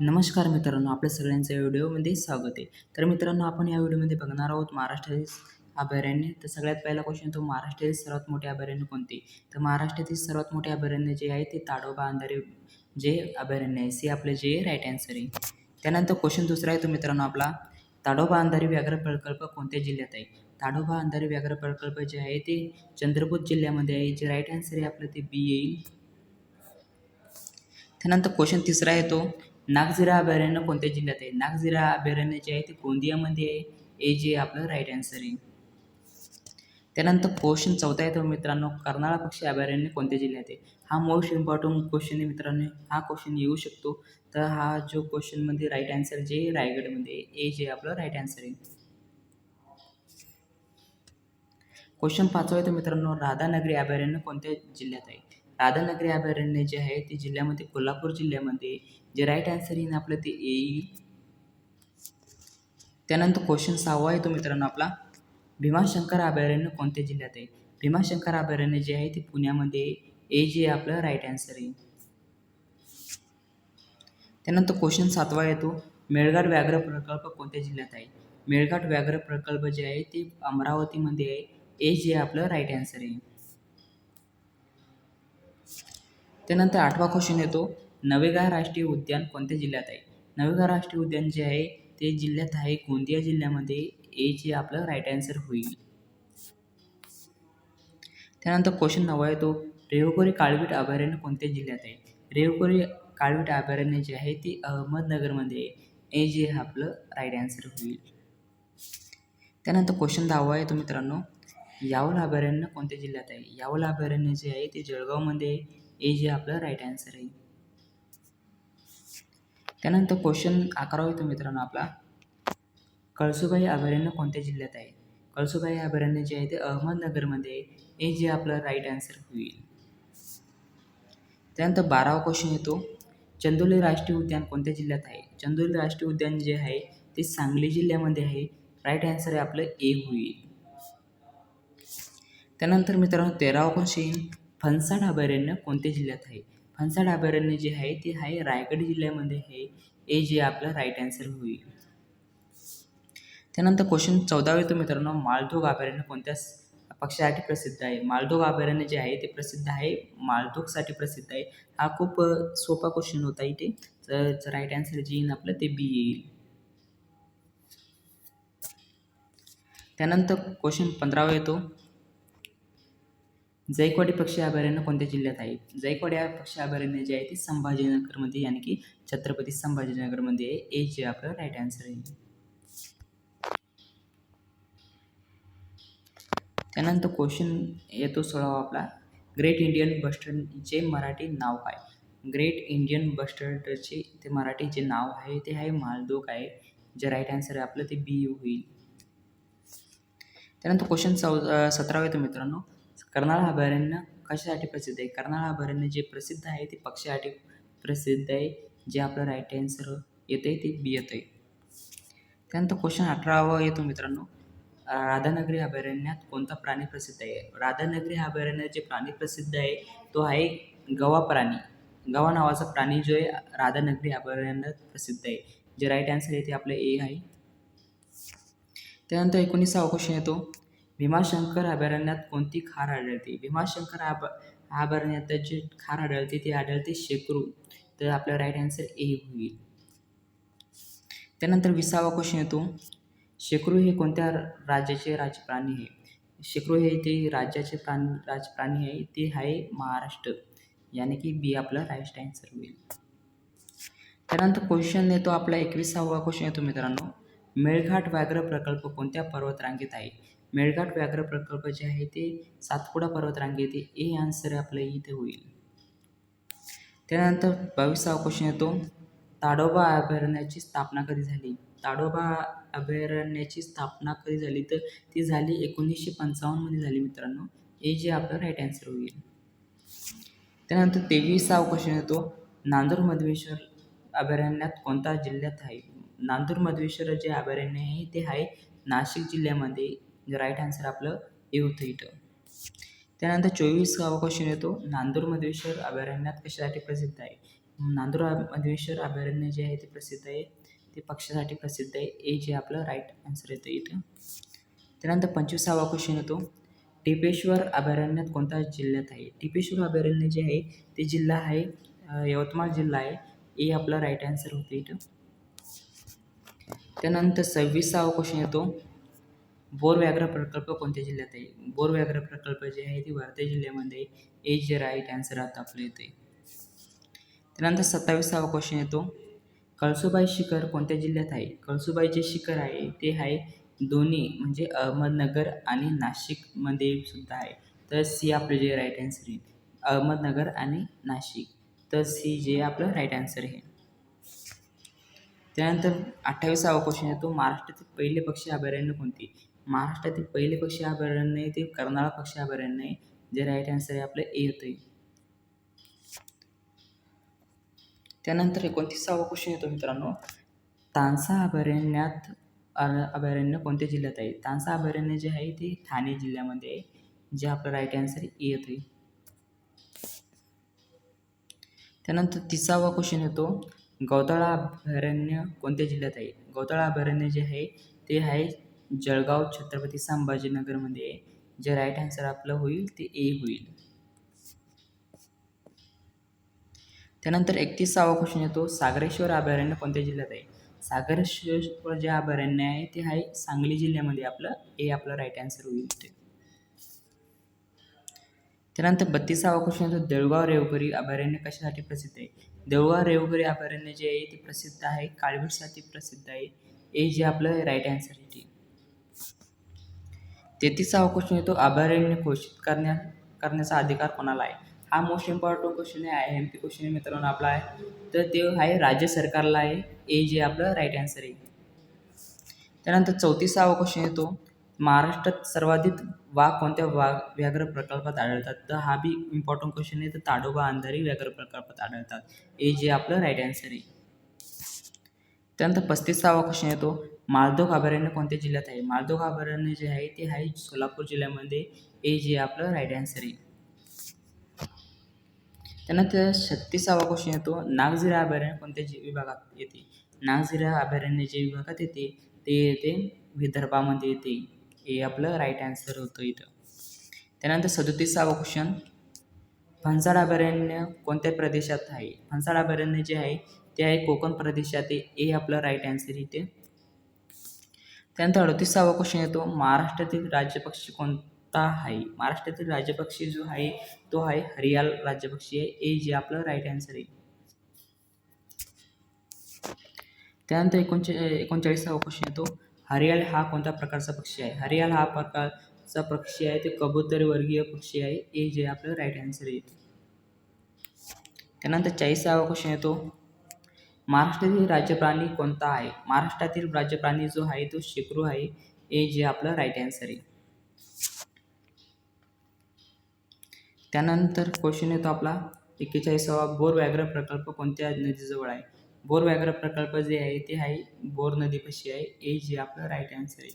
नमस्कार मित्रांनो, आपल्या सगळ्यांचं या व्हिडिओमध्ये स्वागत आहे. तर मित्रांनो, आपण या व्हिडिओमध्ये बघणार आहोत महाराष्ट्रातील अभयारण्य. तर सगळ्यात पहिला क्वेश्चन येतो, महाराष्ट्रातील सर्वात मोठे अभयारण्य कोणते? तर महाराष्ट्रातील सर्वात मोठे अभयारण्य जे आहे ते ताडोबा अंधारे जे अभयारण्य आहे, ते आपले जे राईट आन्सर आहे. त्यानंतर क्वेश्चन दुसरा येतो मित्रांनो आपला, ताडोबा अंधारे व्याघ्र प्रकल्प कोणत्या जिल्ह्यात आहे? ताडोबा अंधारे व्याघ्र प्रकल्प जे आहे ते चंद्रपूर जिल्ह्यामध्ये आहे. जे राईट आन्सर आहे आपलं ते बी येईल. त्यानंतर क्वेश्चन तिसरा येतो, नागझिरा अभयारण्य कोणत्या जिल्ह्यात आहे? नागझिरा अभयारण्य जे आहे ते गोंदियामध्ये आहे. हे जे आपलं राईट आन्सर आहे. त्यानंतर क्वेश्चन चौथा येतो मित्रांनो, कर्नाळा पक्षी अभयारण्य कोणत्या जिल्ह्यात आहे? हा मोस्ट इम्पॉर्टंट क्वेश्चन आहे मित्रांनो. हा क्वेश्चन येऊ शकतो. तर हा जो क्वेश्चनमध्ये राईट आन्सर जे रायगडमध्ये आहे, हे जे आपलं राईट आन्सर आहे. क्वेश्चन पाचवा येतो मित्रांनो, राधानगरी अभयारण्य कोणत्या जिल्ह्यात आहे? राधानगरी अभयारण्य जे आहे ते जिल्ह्यामध्ये कोल्हापूर जिल्ह्यामध्ये, जे राईट आन्सर येईल आपलं ते येईल. त्यानंतर क्वेश्चन सहावा येतो मित्रांनो आपला, भीमाशंकर अभयारण्य कोणत्या जिल्ह्यात आहे? भीमाशंकर अभयारण्य जे आहे ते पुण्यामध्ये, हे जे आपलं राईट आन्सर आहे. त्यानंतर क्वेश्चन सातवा येतो, मेळघाट व्याघ्र प्रकल्प कोणत्या जिल्ह्यात आहे? मेळघाट व्याघ्र प्रकल्प जे आहे ते अमरावतीमध्ये आहे. हे जे आपलं राईट आन्सर आहे. त्यानंतर आठवा क्वेश्चन येतो, नवेगाव राष्ट्रीय उद्यान कोणत्या जिल्ह्यात आहे? नवेगाव राष्ट्रीय उद्यान जे आहे ते जिल्ह्यात आहे गोंदिया जिल्ह्यामध्ये. हे जे आपलं राईट आन्सर होईल. त्यानंतर क्वेश्चन नववा येतो, रेवकोरी काळवीट अभयारण्य कोणत्या जिल्ह्यात आहे? रेवकोरी काळवीट अभयारण्य जे आहे ते अहमदनगरमध्ये आहे. हे जे आपलं राईट आन्सर होईल. त्यानंतर क्वेश्चन 10वा येतो मित्रांनो, यावल अभयारण्य कोणत्या जिल्ह्यात आहे? यावल अभयारण्य जे आहे ते जळगावमध्ये आहे. हे जे आपलं राईट आन्सर आहे. त्यानंतर क्वेश्चन 11वा येतो मित्रांनो आपला, कळसुबाई अभयारण्य कोणत्या जिल्ह्यात आहे? कळसुबाई अभयारण्य जे आहे ते अहमदनगरमध्ये आहे. हे जे आपलं राईट आन्सर होईल. त्यानंतर 12वा क्वेश्चन येतो, चंदोली राष्ट्रीय उद्यान कोणत्या जिल्ह्यात आहे? चंदोली राष्ट्रीय उद्यान जे आहे ते सांगली जिल्ह्यामध्ये आहे. राईट आन्सर आहे आपलं ए होईल. त्यानंतर मित्रांनो 13वा क्वेश्चन, फणसाड अभयारण्य कोणत्या जिल्ह्यात आहे? फणसाड अभयारण्य जे आहे ते आहे रायगड जिल्ह्यामध्ये आहे. हे जे आपलं राईट आन्सर होईल. त्यानंतर क्वेश्चन 14वा येतो मित्रांनो, माळढोक अभयारण्य कोणत्या पक्ष्यासाठी प्रसिद्ध आहे? माळढोक अभयारण्य जे आहे ते प्रसिद्ध आहे, माळढोकसाठी प्रसिद्ध आहे. हा खूप सोपा क्वेश्चन होता इथे. तर राईट आन्सर जे येईल आपलं ते बी येईल. त्यानंतर क्वेश्चन 15वा येतो, जायकवाडी पक्षी अभयारण्य कोणत्या जिल्ह्यात आहे? जायकवाडी पक्षी अभयारण्य जे आहे ते संभाजीनगरमध्ये, यानी की छत्रपती संभाजीनगरमध्ये आहे. हे जे आपलं राईट आन्सर आहे. त्यानंतर क्वेश्चन येतो 16वा आपला, ग्रेट इंडियन बस्टर्डचे मराठी नाव काय? ग्रेट इंडियन बस्टर्डचे ते मराठी जे नाव आहे ते आहे माळढोक आहे. जे राईट आन्सर आहे आपलं ते बी होईल. त्यानंतर क्वेश्चन 17वा येतो मित्रांनो, कर्नाळा अभयारण्य कशासाठी प्रसिद्ध आहे? कर्नाळा अभयारण्य जे प्रसिद्ध आहे ते पक्ष्यासाठी प्रसिद्ध आहे. जे आपलं राईट आन्सर येतं आहे ते बी येतं आहे. त्यानंतर क्वेश्चन 18वा येतो मित्रांनो, राधानगरी अभयारण्यात कोणता प्राणी प्रसिद्ध आहे? राधानगरी अभयारण्यात जे प्राणी प्रसिद्ध आहे तो आहे गवा प्राणी. गवा नावाचा प्राणी जो आहे राधानगरी अभयारण्यात प्रसिद्ध आहे. जे राईट आन्सर आहे ते आपलं ए आहे. त्यानंतर 19वा क्वेश्चन येतो, भीमाशंकर अभयारण्यात कोणती खार आढळते? भीमाशंकर अभयारण्यात जे खार आढळते ते आढळते शेकरू. तर आपलं राईट आन्सर ए होईल. त्यानंतर 20वा क्वेश्चन येतो, शेकरू हे कोणत्या राज्याचे राजप्राणी आहे? शेकरू हे ते राज्याचे राजप्राणी आहे ते आहे महाराष्ट्र, यानी की बी आपलं राईट आन्सर होईल. त्यानंतर क्वेश्चन येतो आपला 21वा क्वेश्चन येतो मित्रांनो, मेळघाट व्याघ्र प्रकल्प कोणत्या पर्वतरांगेत आहे? मेळघाट व्याघ्र प्रकल्प जे आहे ते सातपुडा पर्वतरांगेत आहे. ए आन्सर आपलं इथे होईल. त्यानंतर 22वा क्वेश्चन येतो, ताडोबा अभयारण्याची स्थापना कधी झाली? ताडोबा अभयारण्याची स्थापना कधी झाली? तर ती झाली 1955 झाली मित्रांनो. हे जे आपलं राईट आन्सर होईल. त्यानंतर 23वा क्वेश्चन येतो, नांदूर मधवेश्वर अभयारण्यात कोणत्या जिल्ह्यात आहे? नांदूर मधवेश्वर जे अभयारण्य आहे ते आहे नाशिक जिल्ह्यामध्ये. जे राईट आन्सर आपलं हे होतं इथं. त्यानंतर 24वा क्वेश्चन येतो, नांदूर मधवेश्वर अभयारण्यात कशासाठी प्रसिद्ध आहे? मधेश्वर अभयारण्य जे आहे ते प्रसिद्ध आहे, ते पक्ष्यासाठी प्रसिद्ध आहे. ए जे आपलं राईट आन्सर येतं इथं. त्यानंतर 25वा क्वेश्चन येतो, टिपेश्वर अभयारण्यात कोणत्या जिल्ह्यात आहे? टिपेश्वर अभयारण्य जे आहे ते जिल्हा आहे यवतमाळ जिल्हा आहे. ए आपला राईट आन्सर होतं इथं. त्यानंतर 26वा क्वेश्चन येतो, बोर व्याघ्र प्रकल्प कोणत्या जिल्ह्यात आहे? बोर व्याघ्र प्रकल्प जे आहे ते वर्धा जिल्ह्यामध्ये. ए जे राईट आन्सर आता आपलं येते. त्यानंतर 27वा क्वेश्चन येतो, कळसुबाई शिखर कोणत्या जिल्ह्यात आहे? कळसुबाई जे शिखर आहे ते आहे दोन्ही म्हणजे अहमदनगर आणि नाशिकमध्ये सुद्धा आहे. तर सी आपलं जे राईट आन्सर आहे, अहमदनगर आणि नाशिक. तर सी जे आपलं राईट आन्सर आहे. त्यानंतर 28वा क्वेश्चन येतो, महाराष्ट्रातील पहिले पक्षी अभयारण्य कोणते? महाराष्ट्रातील पहिले पक्षी अभयारण्य ते कर्नाळा पक्षी अभयारण्य आहे, जे राईट आन्सर आहे आपलं ए होतं. त्यानंतर 29वा क्वेश्चन येतो मित्रांनो, तानसा अभयारण्य कोणत्या जिल्ह्यात आहे? तानसा अभयारण्य जे आहे ते ठाणे जिल्ह्यामध्ये आहे, जे आपलं राईट आन्सर ए येतं. त्यानंतर 30वा क्वेश्चन येतो, गौताळा अभयारण्य कोणत्या जिल्ह्यात आहे? गौताळा अभयारण्य जे आहे ते आहे जळगाव छत्रपती संभाजीनगरमध्ये आहे, जे राईट आन्सर आपलं होईल ते ए होईल. त्यानंतर 31वा क्वेश्चन येतो, सागरेश्वर अभयारण्य कोणत्या जिल्ह्यात आहे? सागरेश्वर जे अभयारण्य आहे ते आहे सांगली जिल्ह्यामध्ये, आपलं ए आपलं राईट आन्सर होईल ते. त्यानंतर 32वा क्वेश्चन येतो, देऊळगाव रेवकरी अभयारण्य कशासाठी प्रसिद्ध आहे? देऊळगाव रेवकरी अभयारण्य जे आहे ते प्रसिद्ध आहे काळवीटसाठी प्रसिद्ध आहे. ए जे आपलं राईट आन्सर आहे. 33वा क्वेश्चन येतो, अभयारण्य घोषित करण्याचा अधिकार कोणाला आहे? हा मोस्ट इम्पॉर्टंट क्वेश्चन आहे, IMP क्वेश्चन आहे मित्रांनो आपला आहे. तर ते आहे राज्य सरकारला आहे. ए जे आपलं राईट आन्सर आहे. त्यानंतर 34वा क्वेश्चन येतो, महाराष्ट्रात सर्वाधिक वाघ कोणत्या व्याघ्र प्रकल्पात आढळतात? तर हा बी इम्पॉर्टंट क्वेश्चन आहे. तर ताडोबा अंधारी व्याघ्र प्रकल्पात आढळतात. ए जे आपलं राईट आन्सर आहे. त्यानंतर 35वा क्वेश्चन येतो, माळढोक अभयारण्य कोणत्या जिल्ह्यात आहे? माळढोक अभयारण्य जे आहे ते आहे सोलापूर जिल्ह्यामध्ये. ए जे आपलं राईट आन्सर आहे. त्यानंतर 36वा क्वेश्चन येतो, नागझिरा अभयारण्य कोणत्या विभागात येते? नागझिरा अभयारण्य जे विभागात येते ते येते विदर्भामध्ये येते. हे आपलं राईट आन्सर होतं इथं. त्यानंतर 37वा क्वेश्चन, फणसाड अभयारण्य कोणत्या प्रदेशात आहे? फणसाड अभयारण्य जे आहे ते आहे कोकण प्रदेशात आहे. ए आपलं राईट आन्सर इथे. त्यानंतर 38वा क्वेश्चन येतो, महाराष्ट्रातील राज्यपक्षी कोणता आहे? महाराष्ट्रातील राज्यपक्षी जो आहे तो आहे हरियाल राज्यपक्षी आहे. ए जे आपलं राईट आन्सर आहे. त्यानंतर 39वा क्वेश्चन येतो, हरियाल हा कोणत्या प्रकारचा पक्षी आहे? हरियाल हा प्रकारचा पक्षी आहे ते कबूतर वर्गीय पक्षी आहे. ए जे आपलं राईट आन्सर आहे. त्यानंतर 40वा क्वेश्चन येतो, महाराष्ट्रातील राज्यप्राणी कोणता आहे? महाराष्ट्रातील राज्यप्राणी जो आहे तो शेकरू आहे. ए जे आपलं राईट आन्सर आहे. त्यानंतर क्वेश्चन येतो आपला 41वा, बोर व्याघ्र प्रकल्प कोणत्या नदीजवळ आहे? बोर व्याघ्र प्रकल्प जे आहे ते आहे बोर नदीपाशी आहे. ए जे आपलं राईट आन्सर आहे.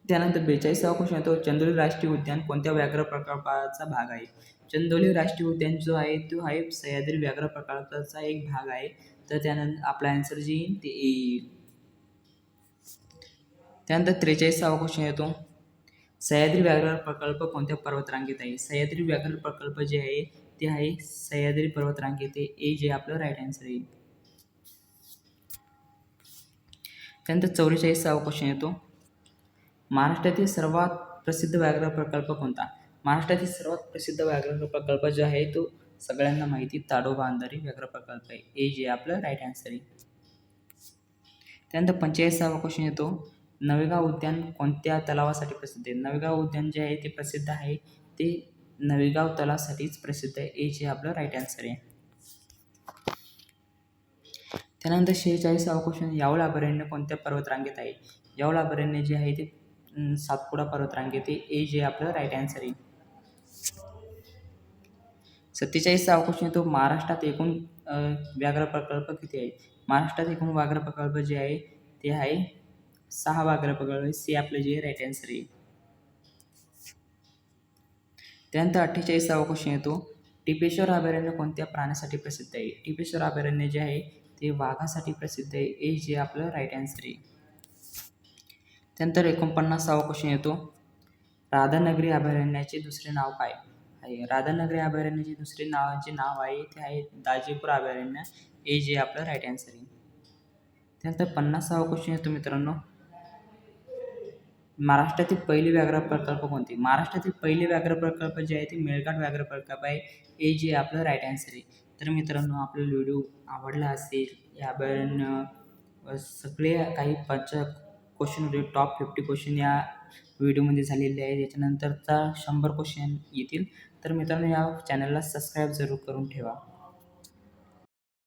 त्यानंतर 42वा क्वेश्चन येतो, चंदोली राष्ट्रीय उद्यान कोणत्या व्याघ्र प्रकल्पाचा भाग आहे? चंदोली राष्ट्रीय उद्यान जो आहे तो आहे सह्याद्री व्याघ्र प्रकल्पाचा एक भाग आहे. तर त्यानंतर आपला आन्सर जे येईल ते येईल. त्यानंतर 43वा क्वेश्चन येतो, सह्याद्री व्याघ्र प्रकल्प कोणत्या पर्वतरांगेत आहे? सह्याद्री व्याघ्र प्रकल्प जे आहे ते आहे सह्याद्री पर्वतरांगेत आहे. ए जे आपलं राईट आन्सर येईल. त्यानंतर 44वा क्वेश्चन येतो, महाराष्ट्रातील सर्वात प्रसिद्ध व्याघ्र प्रकल्प कोणता? महाराष्ट्रातील सर्वात प्रसिद्ध व्याघ्र प्रकल्प जो आहे तो सगळ्यांना माहिती ताडोबा अंधारी व्याघ्र प्रकल्प आहे. ए जे आपलं राईट आन्सर आहे. त्यानंतर 45वा क्वेश्चन येतो, नवेगाव उद्यान कोणत्या तलावासाठी प्रसिद्ध आहे? नवेगाव उद्यान जे आहे ते प्रसिद्ध आहे ते नवेगाव तलावासाठीच प्रसिद्ध आहे. ए जे आपलं राईट आन्सर आहे. त्यानंतर 46वा क्वेश्चन, यावल अभयारण्य कोणत्या पर्वतरांगेत आहे? यावल अभयारण्य जे आहे ते सातपुडा पर्वतरांगेत आहे. ए जे आपलं राईट आन्सर आहे. 47वा क्वेश्चन येतो, महाराष्ट्रात एकूण व्याघ्र प्रकल्प किती आहे? महाराष्ट्रात एकूण व्याघ्र प्रकल्प जे आहे ते आहे 6 व्याघ्र प्रकल्प. सी आपलं जे राईट आन्सर आहे. त्यानंतर 48वा क्वेश्चन येतो, टिपेश्वर अभयारण्य कोणत्या प्राण्यासाठी प्रसिद्ध आहे? टिपेश्वर अभयारण्य जे आहे ते वाघासाठी प्रसिद्ध आहे. हे जे आपलं राईट आन्सर आहे. त्यानंतर 49वा क्वेश्चन येतो. राधानगरी अभयारण्याचे दुसरे नाव काय आहे? राधानगरी अभयारण्याचे दुसरे जे नाव आहे ते आहे दाजीपूर अभयारण्य. हे जे आपलं राईट आन्सर आहे. त्यानंतर 50वा क्वेश्चन येतो मित्रांनो. महाराष्ट्रातील पहिले व्याघ्र प्रकल्प कोणते? महाराष्ट्रातील पहिले व्याघ्र प्रकल्प जे आहे ते मेळघाट व्याघ्र प्रकल्प आहे. हे जे आपलं राईट आन्सर आहे. तर मित्रांनो, आपला व्हिडिओ आवडला असेल, या अभयारण्य सगळे काही 5 क्वेश्चन होते, टॉप 50 क्वेश्चन या व्हिडिओमध्ये झालेले आहे. याच्यानंतरचा 100 क्वेश्चन येतील. तर मित्रांनो, या चॅनलला सबस्क्राईब जरूर करून ठेवा.